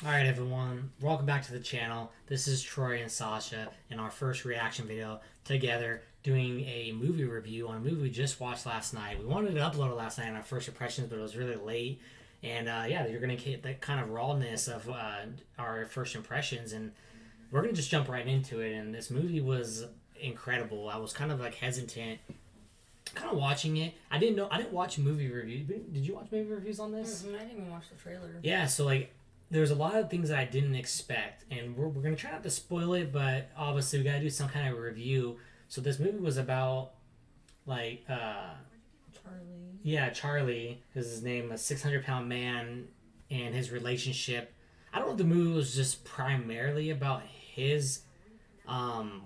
Alright everyone, welcome back to the channel. This is Troy and Sasha in our first reaction video together doing a movie review on a movie we just watched last night. We wanted to upload it last night on our first impressions, but it was really late. And yeah, you're going to get that kind of rawness of our first impressions, and we're going to just jump right into it. And this movie was incredible. I was kind of like hesitant kind of watching it. I didn't watch movie reviews. Did you watch movie reviews on this? I didn't even watch the trailer. Yeah, so like there's a lot of things that I didn't expect, and we're gonna try not to spoil it, but obviously we gotta do some kind of review. So this movie was about like Charlie. yeah, Charlie is his name, a 600-pound man and his relationship. I don't know if the movie was just primarily about his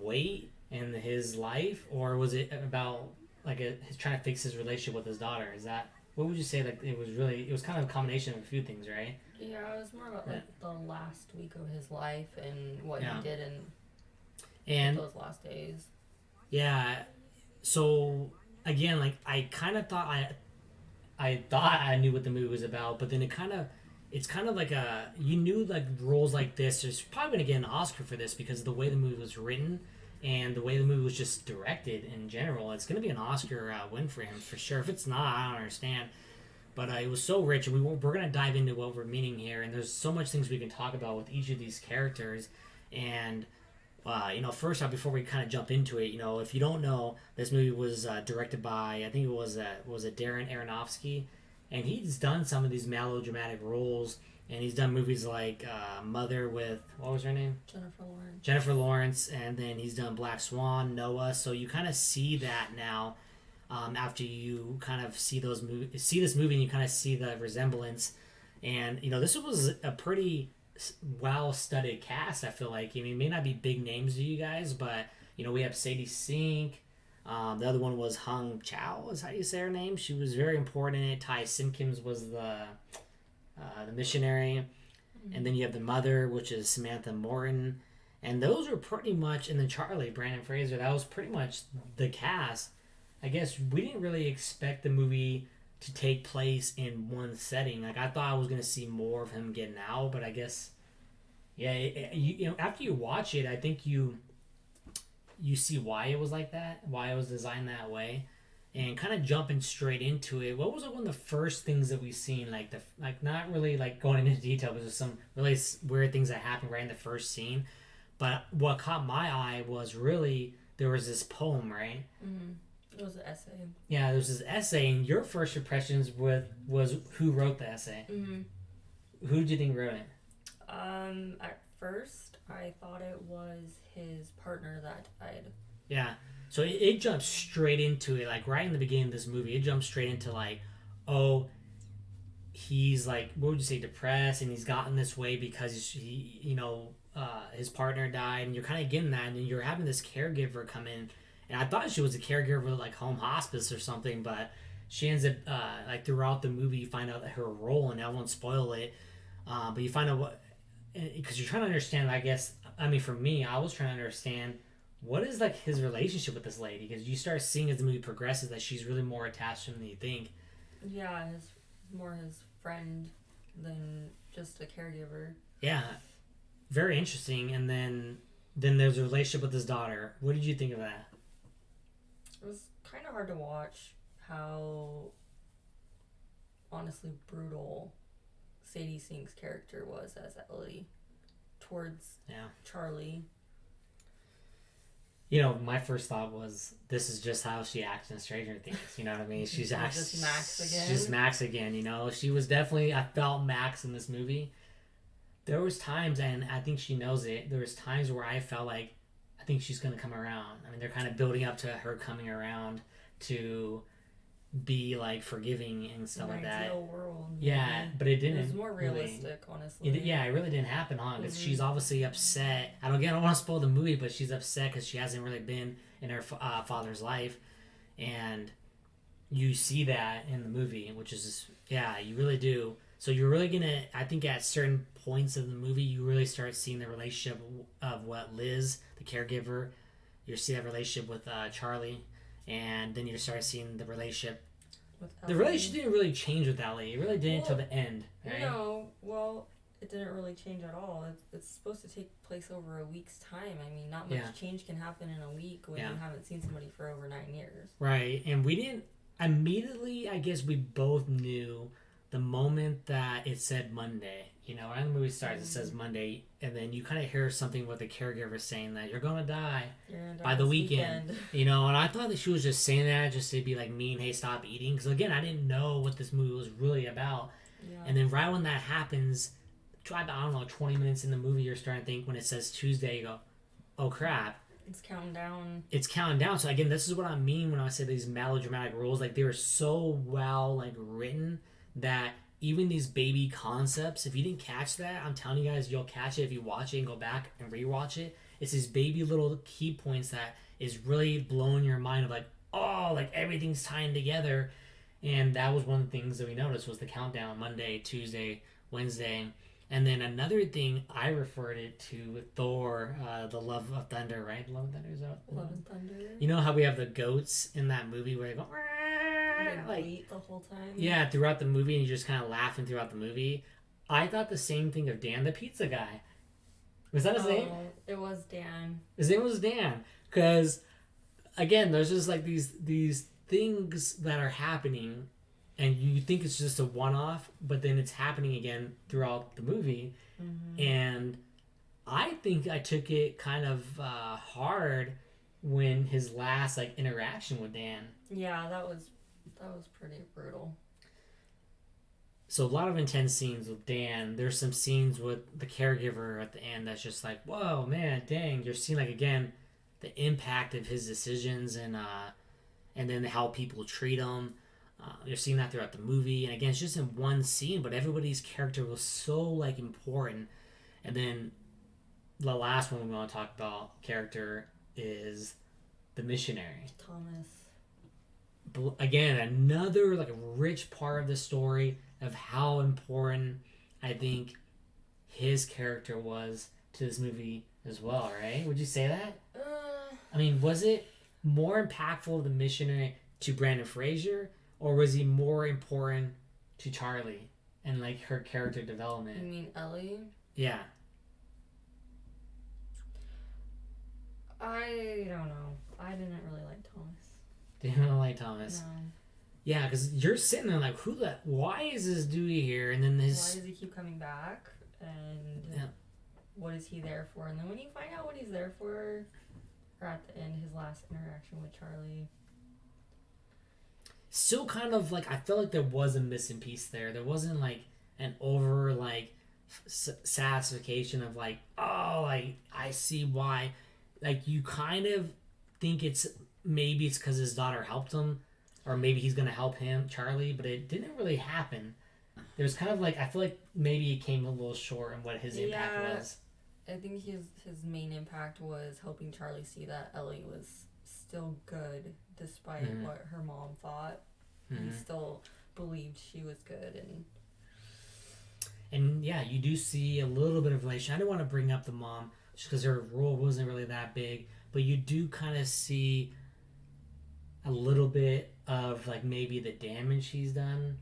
weight and his life, or was it about like his trying to fix his relationship with his daughter? Is that what would you say? Like it was kind of a combination of a few things, right? Yeah, it was more about like the last week of his life and what he did in those last days. Yeah. So again, like I kind of thought I thought I knew what the movie was about, but then it's kind of like a you knew like roles like this. There's probably gonna get an Oscar for this because of the way the movie was written and the way the movie was just directed in general. It's gonna be an Oscar win for him for sure. If it's not, I don't understand. But it was so rich, and we're going to dive into what we're meaning here. And there's so much things we can talk about with each of these characters. And, first off, before we kind of jump into it, if you don't know, this movie was directed by, I think it was Darren Aronofsky. And he's done some of these melodramatic roles. And he's done movies like Mother with, what was her name? Jennifer Lawrence. And then he's done Black Swan, Noah. So you kind of see that now. After you kind of see this movie and you kind of see the resemblance, and this was a pretty well-studied cast. I feel like it may not be big names to you guys, but we have Sadie Sink. The other one was Hung Chow, is how you say her name. She was very important in it. Ty Simpkins was the missionary, and then you have the mother, which is Samantha Morton, and those were pretty much. And then Charlie, Brandon Fraser. That was pretty much the cast. I guess we didn't really expect the movie to take place in one setting. Like I thought I was gonna see more of him getting out, but I guess, yeah, after you watch it, I think you see why it was like that, why it was designed that way, and kind of jumping straight into it. What was like one of the first things that we seen? Like not really like going into detail, but just some really weird things that happened right in the first scene. But what caught my eye was really there was this poem, right? Mm-hmm. It was an essay. Yeah, there was this essay, and your first impressions was who wrote the essay? Mm-hmm. Who did you think wrote it? At first, I thought it was his partner that died. Yeah, so it jumped straight into it, like right in the beginning of this movie. It jumped straight into like, oh, he's like, what would you say, depressed, and he's gotten this way because his partner died, and you're kind of getting that, and then you're having this caregiver come in. And I thought she was a caregiver like home hospice or something, but she ends up like throughout the movie you find out her role, and I won't spoil it. But you find out what, because you're trying to understand. I guess for me, I was trying to understand what is like his relationship with this lady, because you start seeing as the movie progresses that she's really more attached to him than you think. Yeah, more his friend than just a caregiver. Yeah, very interesting. And then there's a relationship with his daughter. What did you think of that? It was kind of hard to watch how honestly brutal Sadie Sink's character was as Ellie towards Charlie. My first thought was this is just how she acts in Stranger Things. You know what I mean? She's just Max again. She's Max again. She was definitely. I felt Max in this movie. There was times, and I think she knows it. There was times where I felt like I think she's gonna come around. They're kind of building up to her coming around to be like forgiving and stuff like that. Ideal world. Yeah, but it didn't. It was more realistic, honestly. It really didn't happen, huh? Because she's obviously upset. I don't want to spoil the movie, but she's upset because she hasn't really been in her father's life, and you see that in the movie, which is just, you really do. So you're really gonna, I think, at certain points of the movie, you really start seeing the relationship of what Liz, the caregiver, you see that relationship with Charlie, and then you start seeing the relationship. The relationship didn't really change with Ellie. It really didn't until the end, right? No, well, it didn't really change at all. It's supposed to take place over a week's time. I mean, not much change can happen in a week when you haven't seen somebody for over 9 years. Right, and we didn't immediately. I guess we both knew the moment that it said Monday. You know, when the movie starts, it says Monday, and then you kind of hear something with the caregiver saying that you're gonna die by the weekend. You know, and I thought that she was just saying that just to be like mean, hey, stop eating. Because again, I didn't know what this movie was really about. Yeah. And then right when that happens, I don't know, 20 minutes in the movie, you're starting to think when it says Tuesday, you go, oh crap. It's counting down. It's counting down. So again, this is what I mean when I say these melodramatic rules. Like, they were so well like written that even these baby concepts, if you didn't catch that, I'm telling you guys, you'll catch it if you watch it and go back and rewatch it. It's these baby little key points that is really blowing your mind of like, oh, like everything's tying together. And that was one of the things that we noticed was the countdown: Monday, Tuesday, Wednesday. And then another thing I referred it to with Thor, the Love of Thunder, right? Love of Thunder, is that Love and Thunder. You know how we have the goats in that movie where they go, like bleat the whole time? Yeah, throughout the movie, and you're just kind of laughing throughout the movie. I thought the same thing of Dan the pizza guy. Was that his name? It was Dan. His name was Dan. Because, again, there's just like these things that are happening, and you think it's just a one-off, but then it's happening again throughout the movie. Mm-hmm. And I think I took it kind of hard when his last like interaction with Dan. Yeah, that was pretty brutal. So a lot of intense scenes with Dan. There's some scenes with the caregiver at the end that's just like, whoa, man, dang. You're seeing like again the impact of his decisions and then how people treat him. You're seeing that throughout the movie, and again, it's just in one scene, but everybody's character was so like important. And then the last one we want to talk about character is the missionary, Thomas. Again, another like rich part of the story of how important I think his character was to this movie as well. Right? Would you say that? I mean, was it more impactful, the missionary, to Brandon Fraser? Or was he more important to Charlie and like her character development? You mean Ellie? Yeah. I don't know. I didn't really like Thomas. Didn't really like Thomas? No. Yeah, because you're sitting there like, why is this dude here? And then this. Why does he keep coming back? And what is he there for? And then when you find out what he's there for, or at the end, his last interaction with Charlie. Still kind of like, I felt like there was a missing piece there. There wasn't like an over like satisfaction of like, oh, like I see why. Like you kind of think maybe it's because his daughter helped him, or maybe he's gonna help him, Charlie, but it didn't really happen. There's kind of like, I feel like maybe he came a little short in what his impact was. I think his main impact was helping Charlie see that Ellie was still good despite what her mom thought. He still believed she was good, and yeah, you do see a little bit of relation. I didn't want to bring up the mom just because her role wasn't really that big, but you do kind of see a little bit of like maybe the damage she's done,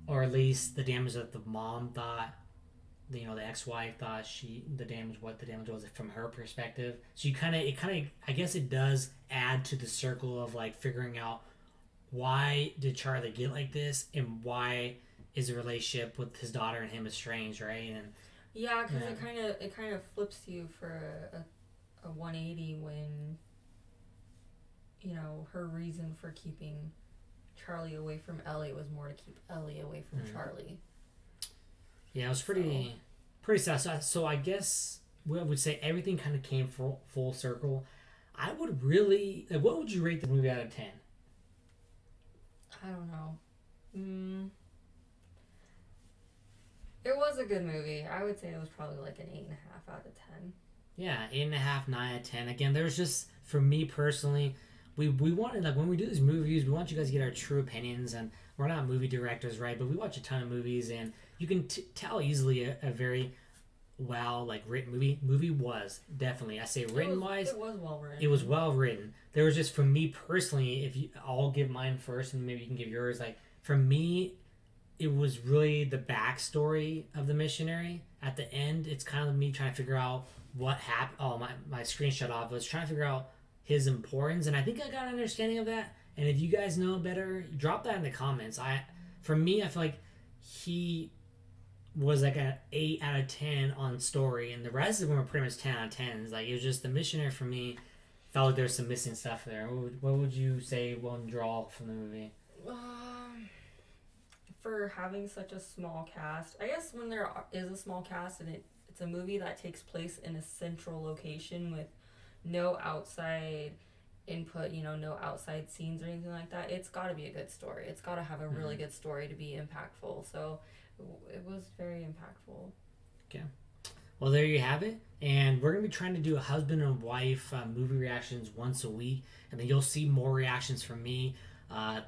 or at least the damage that the mom thought, you know, the ex-wife thought the damage was from her perspective. So I guess it does add to the circle of like figuring out why did Charlie get like this, and why is the relationship with his daughter and him estranged, right? And yeah, because it kind of flips you for a 180 when, you know, her reason for keeping Charlie away from Ellie was more to keep Ellie away from Charlie. Yeah, it was pretty sad. So I guess we would say everything kind of came full circle. I would really, like, what would you rate the movie out of 10? I don't know. It was a good movie. I would say it was probably like an 8.5 out of 10. Yeah, 8.5, 9 out of 10. Again, there's just, for me personally, we wanted, like, when we do these movies, we want you guys to get our true opinions, and we're not movie directors, right? But we watch a ton of movies, and you can tell easily a very well, like, written movie. Movie was, definitely. I say written-wise. It was well written. It was well written. There was just, for me personally, I'll give mine first, and maybe you can give yours. Like, for me, it was really the backstory of the missionary. At the end, it's kind of me trying to figure out what happened. Oh, my screen shut off. I was trying to figure out his importance, and I think I got an understanding of that. And if you guys know better, drop that in the comments. For me, I feel like he was like an 8 out of 10 on story, and the rest of them were pretty much 10 out of 10s. Like it was just the missionary for me. Felt like there's some missing stuff there. What would you say one draw from the movie? Um, for having such a small cast, I guess when there is a small cast and it's a movie that takes place in a central location with no outside input, no outside scenes or anything like that, it's got to be a good story. It's got to have a really good story to be impactful. So it was very impactful. Okay. Well, there you have it. And we're going to be trying to do a husband and wife movie reactions once a week. And then you'll see more reactions from me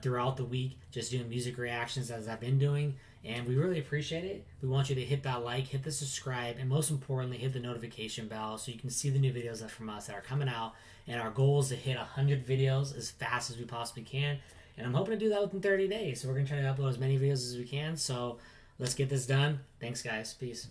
throughout the week, just doing music reactions as I've been doing. And we really appreciate it. We want you to hit that like, hit the subscribe, and most importantly, hit the notification bell so you can see the new videos from us that are coming out. And our goal is to hit 100 videos as fast as we possibly can. And I'm hoping to do that within 30 days. So we're going to try to upload as many videos as we can. So let's get this done. Thanks, guys. Peace.